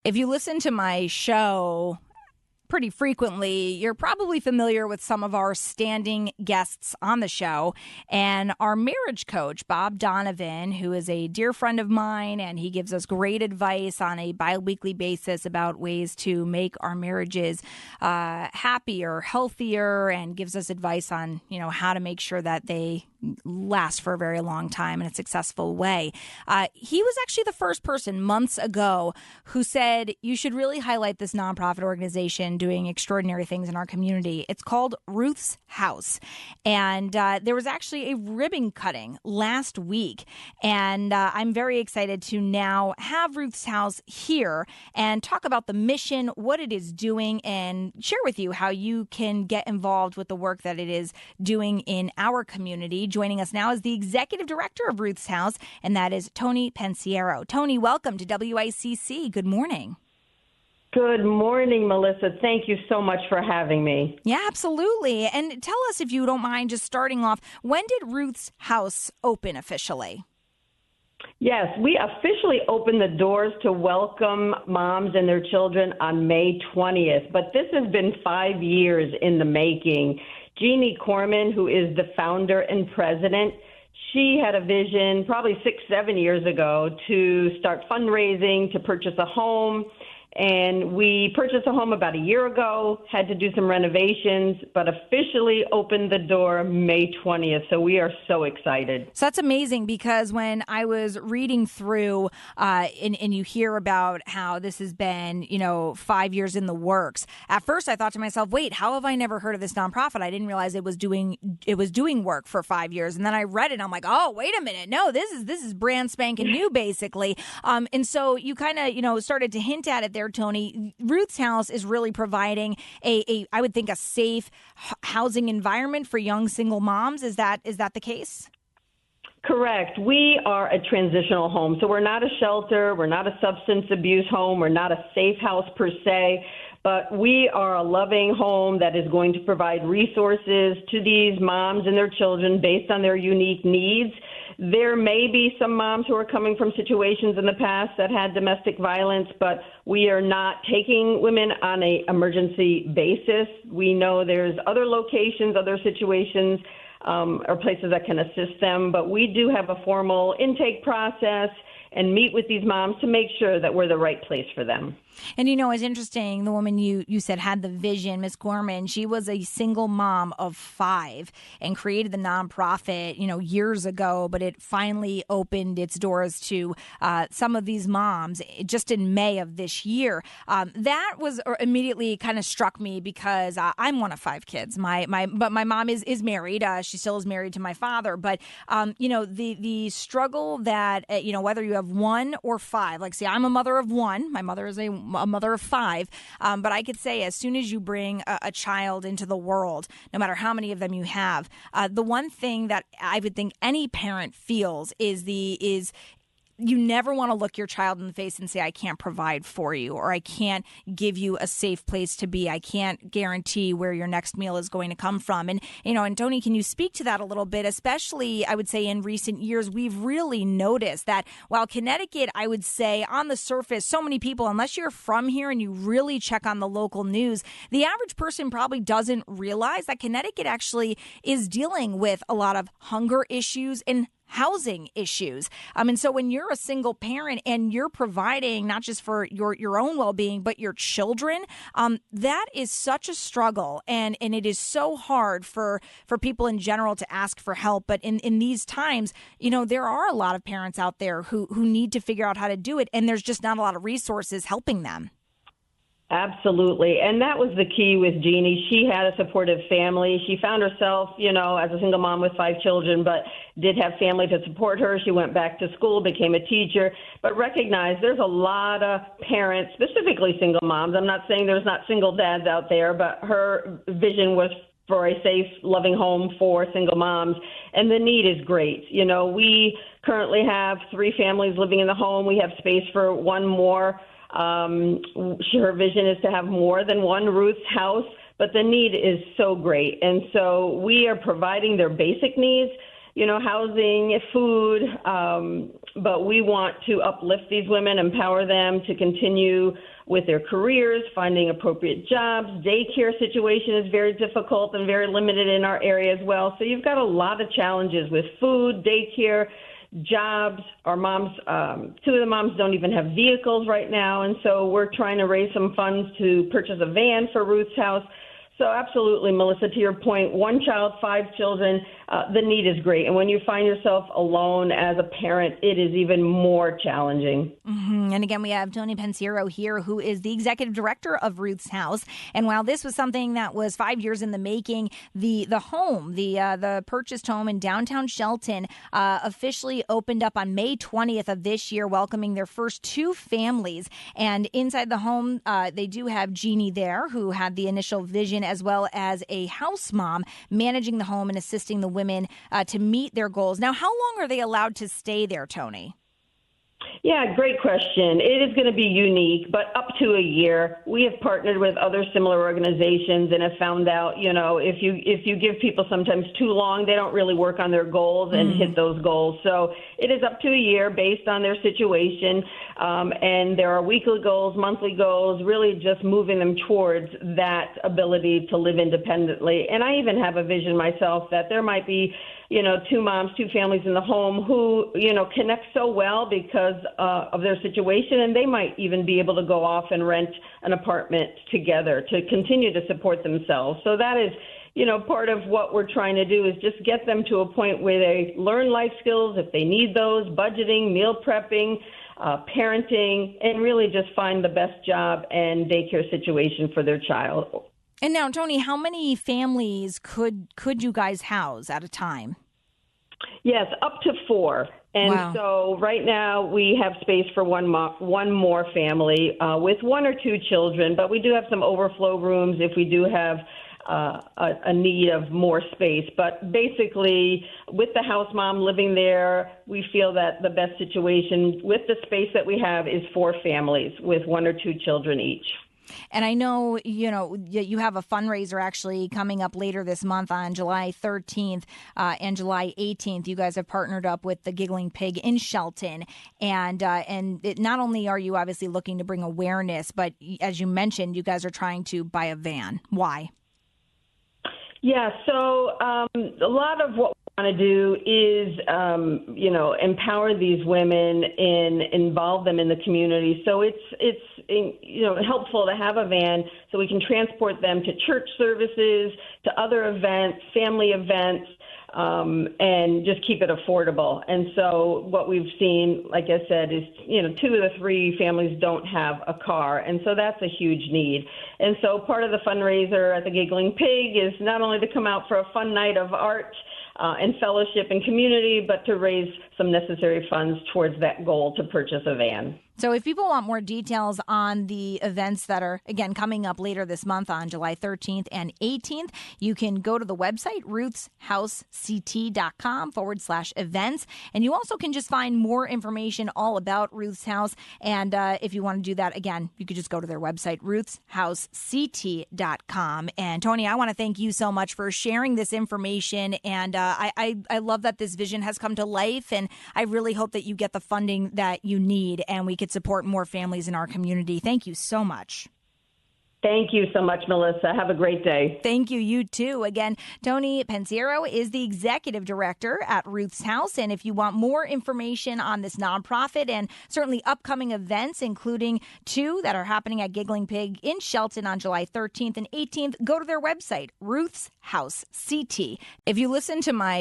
If you listen to my show pretty frequently, you're probably familiar with some of our standing guests on the show. And our marriage coach, Bob Donovan, who is a dear friend of mine, and he gives us great advice on a bi-weekly basis about ways to make our marriages happier, healthier, and gives us advice on, how to make sure that they last for a very long time in a successful way. He was actually the first person months ago who said you should really highlight this nonprofit organization doing extraordinary things in our community. It's called Ruth's House. And there was actually a ribbon cutting last week. And I'm very excited to now have Ruth's House here and talk about the mission, what it is doing, and share with you how you can get involved with the work that it is doing in our community. Joining us now is the executive director of Ruth's House, and that is Toni Pensiero. Toni, welcome to WICC. Good morning. Good morning, Melissa. Thank you so much for having me. Yeah, absolutely. And tell us, if you don't mind, just starting off, when did Ruth's House open officially? Yes, we officially opened the doors to welcome moms and their children on May 20th, but this has been 5 years in the making. Jeannie Corman, who is the founder and president, she had a vision probably 6-7 years ago to start fundraising to purchase a home. And we purchased a home about a year ago, had to do some renovations, but officially opened the door May 20th. So we are so excited. So that's amazing, because when I was reading through and you hear about how this has been, 5 years in the works, at first I thought to myself, wait, how have I never heard of this nonprofit? I didn't realize it was doing work for 5 years. And then I read it and I'm like, oh, wait a minute. No, this is brand spanking new, basically. And so you kind of, started to hint at it there, Toni. Ruth's House is really providing I would think, a safe housing environment for young single moms. Is that the case? Correct. We are a transitional home. So we're not a shelter. We're not a substance abuse home. We're not a safe house per se. But we are a loving home that is going to provide resources to these moms and their children based on their unique needs. There may be some moms who are coming from situations in the past that had domestic violence, but we are not taking women on an emergency basis. We know there's other locations, other situations, or places that can assist them, but we do have a formal intake process and meet with these moms to make sure that we're the right place for them. And, it's interesting, the woman you said had the vision, Ms. Gorman, she was a single mom of 5 and created the nonprofit, years ago, but it finally opened its doors to some of these moms just in May of this year. That was immediately kind of struck me, because I'm one of 5 kids. But my mom is married. She still is married to my father. But, the struggle that, whether you have 1 or 5, like, see, I'm a mother of 1. My mother is a mother of 5. But I could say, as soon as you bring a child into the world, no matter how many of them you have, the one thing that I would think any parent feels is you never want to look your child in the face and say, I can't provide for you, or I can't give you a safe place to be. I can't guarantee where your next meal is going to come from. And, and Toni, can you speak to that a little bit? Especially, I would say, in recent years, we've really noticed that while Connecticut, I would say, on the surface, so many people, unless you're from here and you really check on the local news, the average person probably doesn't realize that Connecticut actually is dealing with a lot of hunger issues and housing issues. And so when you're a single parent and you're providing not just for your own well-being, but your children, that is such a struggle. And it is so hard for people in general to ask for help. But in these times, there are a lot of parents out there who need to figure out how to do it. And there's just not a lot of resources helping them. Absolutely. And that was the key with Jeannie. She had a supportive family. She found herself, as a single mom with 5 children, but did have family to support her. She went back to school, became a teacher, but recognized there's a lot of parents, specifically single moms. I'm not saying there's not single dads out there, but her vision was for a safe, loving home for single moms. And the need is great. We currently have 3 families living in the home. We have space for 1 more. Her vision is to have more than 1 Ruth's House, but the need is so great. And so we are providing their basic needs. housing, food, but we want to uplift these women, empower them to continue with their careers, finding appropriate jobs. Daycare situation is very difficult and very limited in our area as well. So you've got a lot of challenges with food, daycare, jobs. Our moms, two of the moms don't even have vehicles right now, and so we're trying to raise some funds to purchase a van for Ruth's House. So absolutely, Melissa, to your point, 1 child, 5 children, the need is great. And when you find yourself alone as a parent, it is even more challenging. Mm-hmm. And again, we have Toni Pensiero here, who is the executive director of Ruth's House. And while this was something that was 5 years in the making, the home, the purchased home in downtown Shelton officially opened up on May 20th of this year, welcoming their first 2 families. And inside the home, they do have Jeannie there, who had the initial vision, as well as a house mom managing the home and assisting the women to meet their goals. Now, how long are they allowed to stay there, Toni? Yeah, great question. It is going to be unique, but up to a year. We have partnered with other similar organizations and have found out, if you give people sometimes too long, they don't really work on their goals and hit those goals. So it is up to a year based on their situation. And there are weekly goals, monthly goals, really just moving them towards that ability to live independently. And I even have a vision myself that there might be 2 moms, 2 families in the home who, connect so well because of their situation, and they might even be able to go off and rent an apartment together to continue to support themselves. So that is, part of what we're trying to do is just get them to a point where they learn life skills if they need those, budgeting, meal prepping, parenting, and really just find the best job and daycare situation for their child. And now, Toni, how many families could you guys house at a time? Yes, up to 4. And wow. So right now we have space for one more family with 1 or 2 children, but we do have some overflow rooms if we do have a need of more space. But basically, with the house mom living there, we feel that the best situation with the space that we have is 4 families with 1 or 2 children each. And I know, you have a fundraiser actually coming up later this month on July 13th and July 18th. You guys have partnered up with the Giggling Pig in Shelton. And not only are you obviously looking to bring awareness, but as you mentioned, you guys are trying to buy a van. Why? Yeah, so a lot of what we want to do is, empower these women and involve them in the community. So it's helpful to have a van so we can transport them to church services, to other events, family events, and just keep it affordable. And so what we've seen, like I said, is, 2 of the 3 families don't have a car. And so that's a huge need. And so part of the fundraiser at the Giggling Pig is not only to come out for a fun night of art and fellowship and community, but to raise some necessary funds towards that goal to purchase a van. So if people want more details on the events that are, again, coming up later this month on July 13th and 18th, you can go to the website, ruthshousect.com/events. And you also can just find more information all about Ruth's House. And if you want to do that, again, you could just go to their website, ruthshousect.com. And Toni, I want to thank you so much for sharing this information. And I love that this vision has come to life. And I really hope that you get the funding that you need and we could support more families in our community. Thank you so much. Thank you so much, Melissa. Have a great day. Thank you. You too. Again, Toni Pensiero is the executive director at Ruth's House. And if you want more information on this nonprofit and certainly upcoming events, including 2 that are happening at Giggling Pig in Shelton on July 13th and 18th, go to their website, Ruth's House CT. If you listen to my